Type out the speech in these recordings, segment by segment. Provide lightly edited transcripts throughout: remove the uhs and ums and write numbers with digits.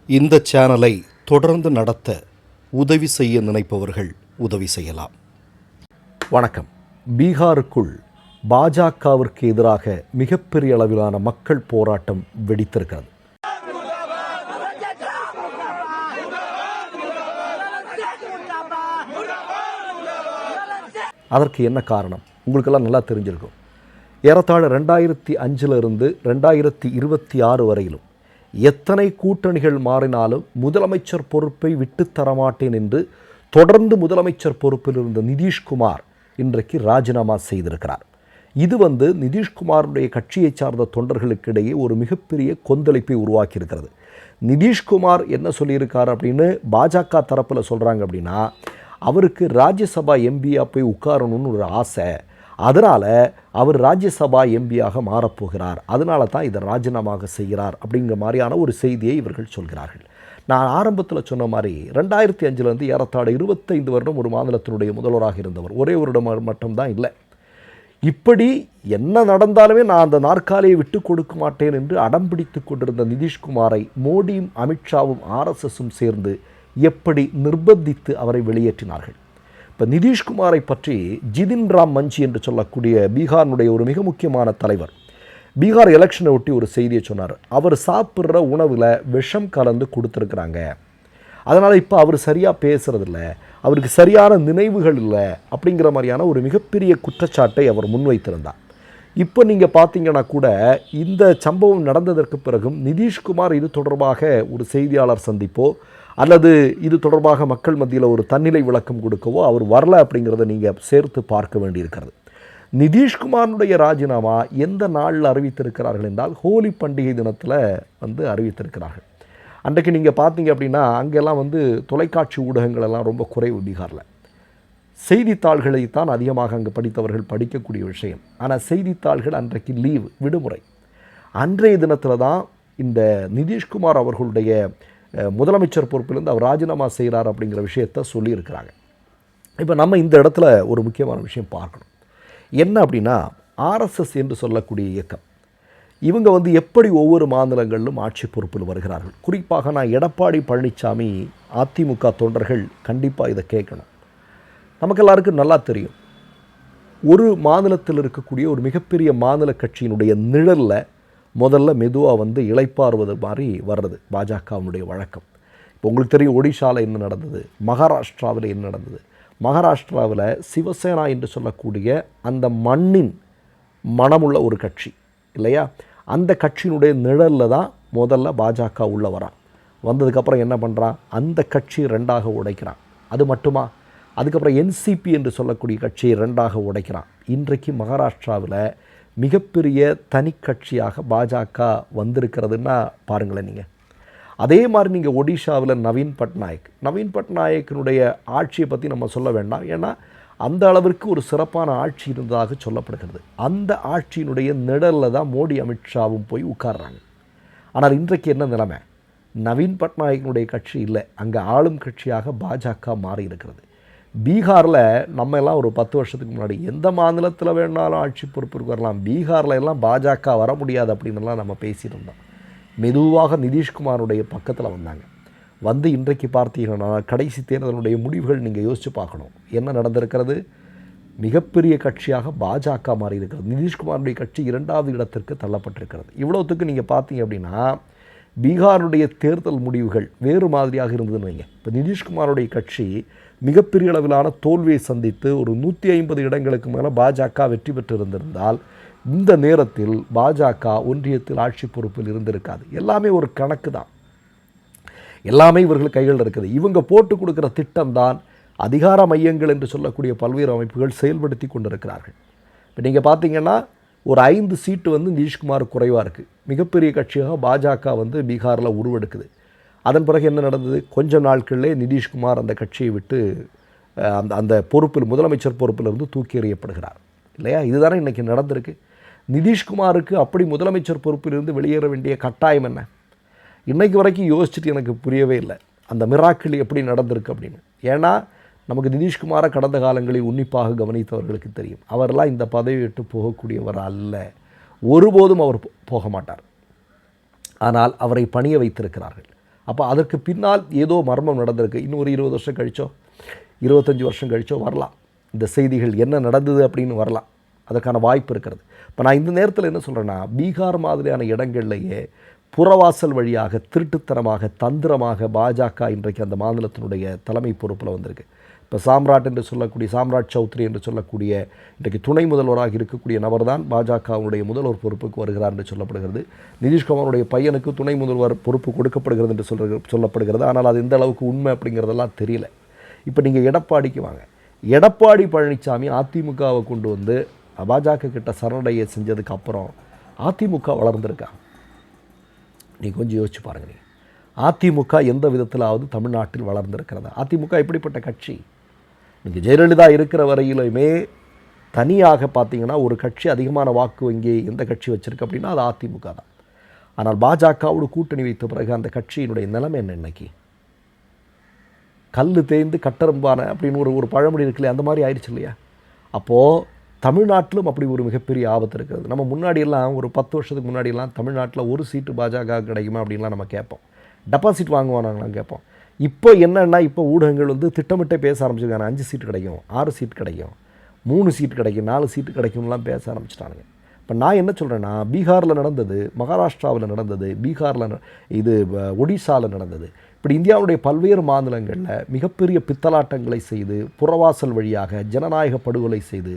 இந்த சேனலை தொடர்ந்து நடத்த உதவி செய்ய நினைப்பவர்கள் உதவி செய்யலாம். வணக்கம். பீகாருக்குள் பாஜகவிற்கு எதிராக மிகப்பெரிய அளவிலான மக்கள் போராட்டம் வெடித்திருக்கிறது. அதற்கு என்ன காரணம் உங்களுக்கெல்லாம் நல்லா தெரிஞ்சிருக்கும். ஏறத்தாழ 2005 2026 வரையிலும் எத்தனை கூட்டணிகள் மாறினாலும் முதலமைச்சர் பொறுப்பை விட்டு தரமாட்டேன் என்று தொடர்ந்து முதலமைச்சர் பொறுப்பில் இருந்த நிதிஷ்குமார் இன்றைக்கு ராஜினாமா செய்திருக்கிறார். இது நிதிஷ்குமாருடைய கட்சியை சார்ந்த தொண்டர்களுக்கிடையே ஒரு மிகப்பெரிய கொந்தளிப்பை உருவாக்கியிருக்கிறது. நிதிஷ்குமார் என்ன சொல்லியிருக்கார் அப்படின்னு பாஜக தரப்பில் சொல்கிறாங்க அப்படின்னா, அவருக்கு ராஜ்யசபா எம்பியாக போய் உட்காரணும்னு ஒரு ஆசை, அதனால் அவர் ராஜ்யசபா எம்பியாக மாறப்போகிறார், அதனால தான் இதை ராஜினாமாக செய்கிறார் அப்படிங்கிற மாதிரியான ஒரு செய்தியை இவர்கள் சொல்கிறார்கள். நான் ஆரம்பத்தில் சொன்ன மாதிரி 2005 ஏறத்தாழ 25 வருடம் ஒரு மாநிலத்தினுடைய முதல்வராக இருந்தவர். ஒரே வருடம் மட்டும்தான் இல்லை. இப்படி என்ன நடந்தாலுமே நான் அந்த நாற்காலியை விட்டு கொடுக்க மாட்டேன் என்று அடம்பிடித்து கொண்டிருந்த நிதிஷ்குமாரை மோடியும் அமித்ஷாவும் RSSும் சேர்ந்து எப்படி நிர்பந்தித்து அவரை வெளியேற்றினார்கள். இப்போ நிதிஷ்குமாரை பற்றி ஜிதின் ராம் மஞ்சி என்று சொல்லக்கூடிய பீகாரினுடைய ஒரு மிக முக்கியமான தலைவர் பீகார் எலெக்ஷனை ஒட்டி ஒரு செய்தியை சொன்னார். அவர் சாப்பிட்ற உணவில் விஷம் கலந்து கொடுத்துருக்குறாங்க, அதனால் இப்போ அவர் சரியாக பேசுகிறதில்ல, அவருக்கு சரியான நினைவுகள் இல்லை அப்படிங்கிற மாதிரியான ஒரு மிகப்பெரிய குற்றச்சாட்டை அவர் முன்வைத்திருந்தார். இப்போ நீங்கள் பார்த்தீங்கன்னா கூட இந்த சம்பவம் நடந்ததற்கு பிறகும் நிதிஷ்குமார் இது தொடர்பாக ஒரு செய்தியாளர் சந்திப்போ அல்லது இது தொடர்பாக மக்கள் மத்தியில் ஒரு தன்னிலை விளக்கம் கொடுக்கவோ அவர் வரல அப்படிங்கிறத நீங்கள் சேர்த்து பார்க்க வேண்டியிருக்கிறது. நிதிஷ்குமாருடைய ராஜினாமா எந்த நாளில் அறிவித்திருக்கிறார்கள் என்றால் ஹோலி பண்டிகை தினத்தில் அறிவித்திருக்கிறார்கள். அன்றைக்கு நீங்கள் பார்த்தீங்க அப்படின்னா அங்கெல்லாம் தொலைக்காட்சி ஊடகங்கள் எல்லாம் ரொம்ப குறைவு பீகாரில். செய்தித்தாள்களைத்தான் அதிகமாக அங்கே படித்தவர்கள் படிக்கக்கூடிய விஷயம். ஆனால் செய்தித்தாள்கள் அன்றைக்கு லீவு, விடுமுறை. அன்றைய தினத்தில் தான் இந்த நிதிஷ்குமார் அவர்களுடைய முதலமைச்சர் பொறுப்பிலிருந்து அவர் ராஜினாமா செய்கிறார் அப்படிங்கிற விஷயத்த சொல்லியிருக்கிறாங்க. இப்போ நம்ம இந்த இடத்துல ஒரு முக்கியமான விஷயம் பார்க்கணும். என்ன அப்படின்னா, RSS என்று சொல்லக்கூடிய இயக்கம் இவங்க எப்படி ஒவ்வொரு மாநிலங்களிலும் ஆட்சி பொறுப்பில் வருகிறார்கள். குறிப்பாக நான் எடப்பாடி பழனிசாமி அதிமுக தொண்டர்கள் கண்டிப்பாக இதை கேட்கணும். நமக்கு எல்லாருக்கும் நல்லா தெரியும், ஒரு மாநிலத்தில் இருக்கக்கூடிய ஒரு மிகப்பெரிய மாநில கட்சியினுடைய நிழலில் முதல்ல மெதுவாக இளைப்பாறுவது மாதிரி வர்றது பாஜகவினுடைய வழக்கம். இப்போ உங்களுக்கு தெரியும் ஒடிஷாவில் என்ன நடந்தது, மகாராஷ்டிராவில் என்ன நடந்தது. மகாராஷ்டிராவில் சிவசேனா என்று சொல்லக்கூடிய அந்த மண்ணின் மனமுள்ள ஒரு கட்சி இல்லையா, அந்த கட்சியினுடைய நிழலில் தான் முதல்ல பாஜக உள்ள வரான். வந்ததுக்கப்புறம் என்ன பண்ணுறான், அந்த கட்சியை 2ஆக உடைக்கிறான். அது மட்டுமா, அதுக்கப்புறம் NCP என்று சொல்லக்கூடிய கட்சியை 2ஆக உடைக்கிறான். இன்றைக்கு மகாராஷ்டிராவில் மிகப்பெரிய தனி கட்சியாக பாஜக வந்திருக்கிறதுன்னா பாருங்களேன் நீங்கள். அதே மாதிரி நீங்கள் ஒடிஷாவில் நவீன் பட்நாயக்கினுடைய ஆட்சியை பற்றி நம்ம சொல்ல வேண்டாம், ஏன்னா அந்த அளவிற்கு ஒரு சிறப்பான ஆட்சி இருந்ததாக சொல்லப்படுகிறது. அந்த ஆட்சியினுடைய நிழலில் தான் மோடி அமித்ஷாவும் போய் உட்கார்றாங்க. ஆனால் இன்றைக்கு என்ன நிலைமை, நவீன் பட்நாயக்கினுடைய கட்சி இல்லை, அங்கே ஆளும் கட்சியாக பாஜக மாறி இருக்கிறது. பீகாரில் நம்ம எல்லாம் ஒரு 10 வருஷத்துக்கு முன்னாடி எந்த மாநிலத்தில் வேணாலும் ஆட்சி பொறுப்பிற்கு வரலாம், பீகாரில் எல்லாம் பாஜக வர முடியாது அப்படின்னுலாம் நம்ம பேசியிருந்தோம். மெதுவாக நிதிஷ்குமாருடைய பக்கத்தில் வந்தாங்க. இன்றைக்கு பார்த்தீங்கன்னா கடைசி தேர்தலுடைய முடிவுகள் நீங்கள் யோசித்து பார்க்கணும். என்ன நடந்திருக்கிறது, மிகப்பெரிய கட்சியாக பாஜக மாறி இருக்கிறது. நிதிஷ்குமாருடைய கட்சி 2வது இடத்திற்கு தள்ளப்பட்டிருக்கிறது. இவ்வளோத்துக்கு நீங்கள் பார்த்தீங்க அப்படின்னா பீகாருடைய தேர்தல் முடிவுகள் வேறு மாதிரியாக இருந்ததுன்னு வைங்க. இப்போ நிதிஷ்குமாருடைய கட்சி மிகப்பெரிய அளவிலான தோல்வியை சந்தித்து ஒரு 150 இடங்களுக்கு மேலே பாஜக வெற்றி பெற்று இருந்திருந்தால் இந்த நேரத்தில் பாஜக ஒன்றியத்தில் ஆட்சி பொறுப்பில் இருந்திருக்காது. எல்லாமே ஒரு கணக்கு தான், எல்லாமே இவர்கள் கைகளில் இருக்குது. இவங்க போட்டு கொடுக்குற திட்டம்தான் அதிகார மையங்கள் என்று சொல்லக்கூடிய பல்வேறு அமைப்புகள் செயல்படுத்தி கொண்டிருக்கிறார்கள். இப்போ நீங்கள் பார்த்தீங்கன்னா ஒரு 5 சீட்டு நிதிஷ்குமார் குறைவாக இருக்குது. மிகப்பெரிய கட்சியாக பாஜக பீகாரில் உருவெடுக்குது. அதன் பிறகு என்ன நடந்தது, கொஞ்ச நாட்களிலே நிதிஷ்குமார் அந்த கட்சியை விட்டு அந்த பொறுப்பில் முதலமைச்சர் பொறுப்பிலிருந்து தூக்கி எறியப்படுகிறார் இல்லையா. இதுதானே இன்றைக்கி நடந்திருக்கு. நிதிஷ்குமாருக்கு அப்படி முதலமைச்சர் பொறுப்பிலிருந்து வெளியேற வேண்டிய கட்டாயம் என்ன, இன்றைக்கு வரைக்கும் யோசிச்சுட்டு எனக்கு புரியவே இல்லை அந்த மிராக்கிள் எப்படி நடந்திருக்கு அப்படின்னு. ஏன்னா நமக்கு நிதிஷ்குமாரை கடந்த காலங்களில் உன்னிப்பாக கவனித்தவர்களுக்கு தெரியும், அவரெல்லாம் இந்த பதவி விட்டு போகக்கூடியவர் அல்ல, ஒருபோதும் அவர் போக மாட்டார். ஆனால் அவரை பணிய வைத்திருக்கிறார்கள். அப்போ அதற்கு பின்னால் ஏதோ மர்மம் நடந்திருக்கு. இன்னும் ஒரு 20 வருஷம் கழிச்சோ 25 வருஷம் கழிச்சோ வரலாம், இந்த செய்திகள் என்ன நடந்தது அப்படின்னு வரலாம், அதற்கான வாய்ப்பு இருக்கிறது. இப்போ நான் இந்த நேரத்தில் என்ன சொல்கிறேன்னா, பீகார் மாதிரியான இடங்கள்லேயே புறவாசல் வழியாக திருட்டுத்தனமாக தந்திரமாக பாஜக இன்றைக்கு அந்த மாநிலத்தினுடைய தலைமை பொறுப்பில் வந்திருக்கு. இப்போ சாம்ராட் என்று சொல்லக்கூடிய சாம்ராட் சௌத்ரி என்று சொல்லக்கூடிய இன்றைக்கு துணை முதல்வராக இருக்கக்கூடிய நபர் தான் பாஜகவுடைய முதல்வர் பொறுப்புக்கு வருகிறார் என்று சொல்லப்படுகிறது. நிதிஷ்குமாருடைய பையனுக்கு துணை முதல்வர் பொறுப்பு கொடுக்கப்படுகிறது என்று சொல்லப்படுகிறது. ஆனால் அது எந்த அளவுக்கு உண்மை அப்படிங்கிறதெல்லாம் தெரியல. இப்போ நீங்கள் எடப்பாடிக்கு வாங்க. எடப்பாடி பழனிசாமி அதிமுகவை கொண்டு வந்து பாஜக கிட்ட சரணடைய செஞ்சதுக்கு அப்புறம் அதிமுக வளர்ந்துருக்கா? நீங்கள் கொஞ்சம் யோசிச்சு பாருங்க. நீங்கள் அதிமுக எந்த விதத்திலாவது தமிழ்நாட்டில் வளர்ந்திருக்கிறதா? அதிமுக எப்படிப்பட்ட கட்சி? நீங்கள் ஜெயலலிதா இருக்கிற வரையிலுமே தனியாக பார்த்தீங்கன்னா ஒரு கட்சி அதிகமான வாக்கு வங்கி எந்த கட்சி வச்சுருக்கு அப்படின்னா அது அதிமுக தான். ஆனால் பாஜகவோடு கூட்டணி வைத்த பிறகு அந்த கட்சியினுடைய நிலைமை என்ன? இன்னைக்கு கல் தேய்ந்து கட்டரம்பான அப்படின்னு ஒரு பழமொழி இருக்குல்லையா, அந்த மாதிரி ஆயிடுச்சு இல்லையா? அப்போது தமிழ்நாட்டிலும் அப்படி ஒரு மிகப்பெரிய ஆபத்து இருக்கிறது. நம்ம முன்னாடியெல்லாம் ஒரு 10 வருஷத்துக்கு முன்னாடியெல்லாம் தமிழ்நாட்டில் ஒரு சீட்டு பாஜக கிடைக்குமா அப்படின்லாம் நம்ம கேட்போம். டெபாசிட் வாங்குவானாங்களாம் கேட்போம். இப்போ என்னென்னா, இப்போ ஊடகங்கள் வந்து திட்டமிட்டே பேச ஆரம்பிச்சிருக்காங்க. 5 சீட்டு கிடைக்கும், 6 சீட்டு கிடைக்கும், 3 சீட்டு கிடைக்கும், 4 சீட்டு கிடைக்கும்லாம் பேச ஆரம்பிச்சிட்டானுங்க. இப்போ நான் என்ன சொல்கிறேன்னா, பீகாரில் நடந்தது, மகாராஷ்டிராவில் நடந்தது, இது ஒடிசாவில் நடந்தது, இப்படி இந்தியாவுடைய பல்வேறு மாநிலங்களில் மிகப்பெரிய பித்தலாட்டங்களை செய்து புறவாசல் வழியாக ஜனநாயக படுகொலை செய்து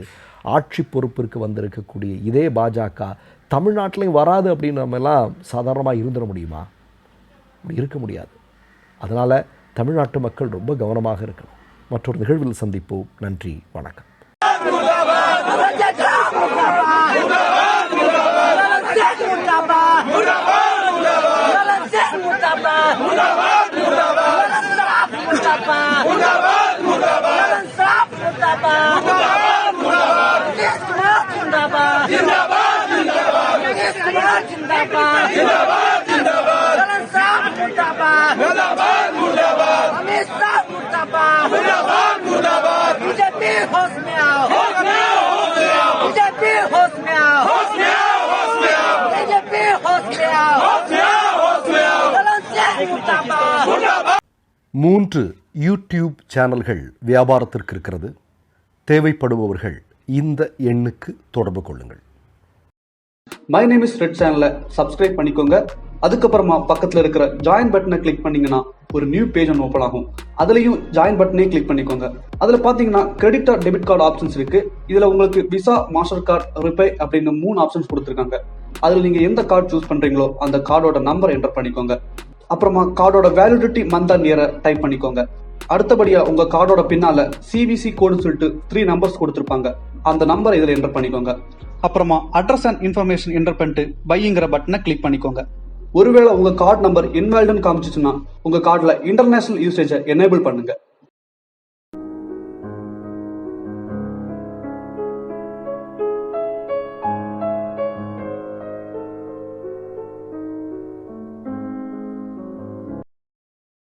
ஆட்சி பொறுப்பிற்கு வந்திருக்கக்கூடிய இதே பாஜக தமிழ்நாட்டிலையும் வராது அப்படின்னு நம்ம எல்லாம் சாதாரணமாக இருந்துட முடியுமா? அப்படி இருக்க முடியாது. அதனால் தமிழ்நாட்டு மக்கள் ரொம்ப கவனமாக இருக்கணும். மற்றொரு நிகழ்வில் சந்திப்போம். நன்றி, வணக்கம். மூன்று யூடியூப் சேனல்கள் வியாபாரத்திற்கு இருக்கிறது. தேவைப்படுபவர்கள் இந்த எண்ணுக்கு தொடர்பு கொள்ளுங்கள். மை நேம் இஸ் ரெட் சேனலை சப்ஸ்கிரைப் பண்ணிக்கோங்க. அதுக்கப்புறமா பக்கத்தில் இருக்கிற ஜாயின் பட்டனை கிளிக் பண்ணீங்கன்னா ஒரு நியூ பேஜ் ஒன்று ஓப்பன் ஆகும். அதுலயும் ஜாயின் பட்டனே கிளிக் பண்ணிக்கோங்க. அதுல பாத்தீங்கன்னா credit R debit card options இருக்கு. இதுல உங்களுக்கு விசா, மாஸ்டர் கார்டு, ரிப்பே அப்படின்னு 3 ஆப்ஷன்ஸ் கொடுத்துருக்காங்க. அதுல நீங்க எந்த கார்டு சூஸ் பண்றீங்களோ அந்த கார்டோட நம்பர் என்டர் பண்ணிக்கோங்க. அப்புறமா கார்டோட வேலிடிட்டி மந்த் அண்ட் இயரை டைப் பண்ணிக்கோங்க. அடுத்தபடியா உங்க கார்டோட பின்னால சிவிசி கோடுன்னு சொல்லிட்டு 3 நம்பர்ஸ் கொடுத்துருப்பாங்க. அந்த நம்பர் இதுல என்டர் பண்ணிக்கோங்க. அப்புறமா அட்ரஸ் அண்ட் இன்ஃபர்மேஷன் என்டர் பண்ணிட்டு பைங்கிற பட்டனை கிளிக் பண்ணிக்கோங்க. ஒருவேளை உங்க கார்டு நம்பர் இன்வாலிட்னு காமிச்சிச்சுன்னா உங்க கார்டுல இன்டர்நேஷனல் யூசேஜை எனேபிள் பண்ணுங்க.